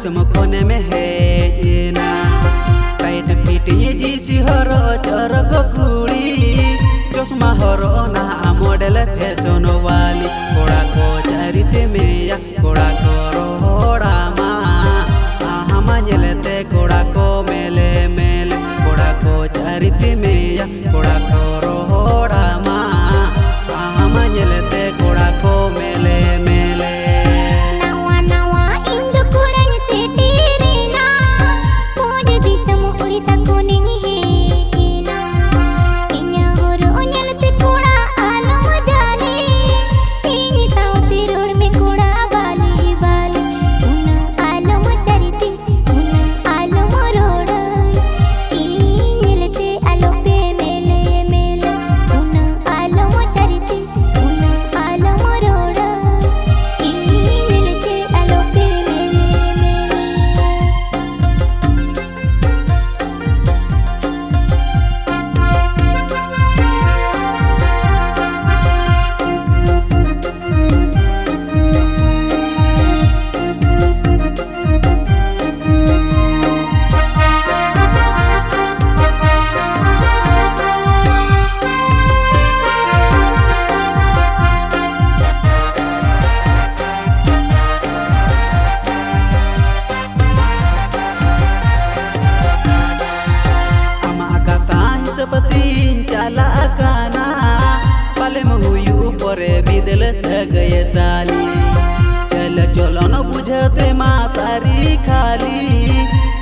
दिसम खोने में है ना टाइट फिट ये जीसी हरो चरक कुड़ी चश्मा हरो ना मॉडल फैशन वाली कोड़ा को चरिते में या कोड़ा को रोड़ा मा हम जलते कोड़ा को मेले मेले कोड़ा को चरिते में या कोड़ा को रोड़ा मा हम जलते कोड़ा को मेले मेले seperti cala kana pale menghuyu pore bidel segaya sali cala jolon bujhate masari khali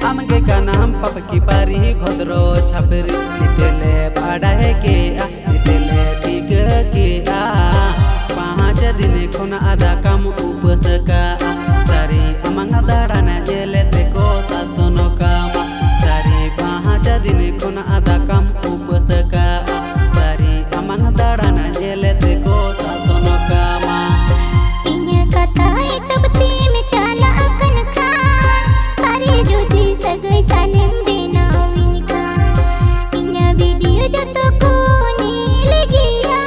amge kanam papki pari bhodro chapri itele bada hai ke itele tiga ke पाँच दिन खोना आधा काम उपस का सारी अमंग दाड़ाना जेलते को सासनो काम सारी पाँच दिन खोना आधा काम उपस का सारी अमंग दाड़ाना जेलते को सासनो काम इन्हें कथा है सब तीन चाला अकन खान सारी जोधी सगई सालिम देना इनका इन्हें वीडियो जो तो को नील गया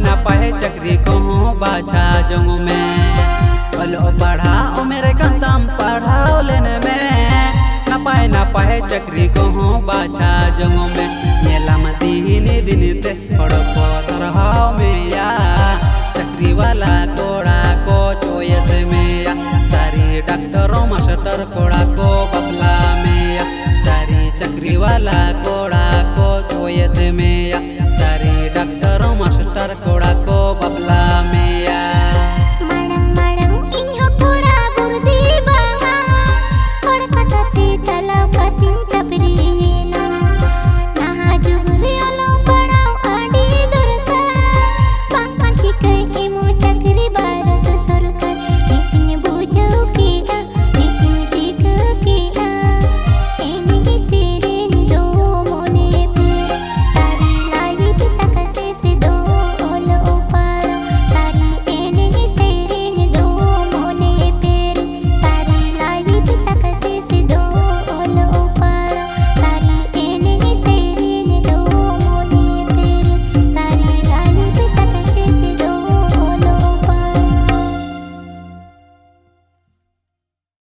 नापाए चक्री को बाछा जंगों में बोलो पढ़ा ओ मेरे कंतम पढ़ाओ लेने में नापाए चक्री को बाछा जंगों में मेला मती दिन ते को सरहाओ में या चक्री वाला कोड़ा को चोयस में या सारी डॉक्टरों मास्टर कोड़ा को बबला में या सारी चक्री वाला कोड़ा को चोयस में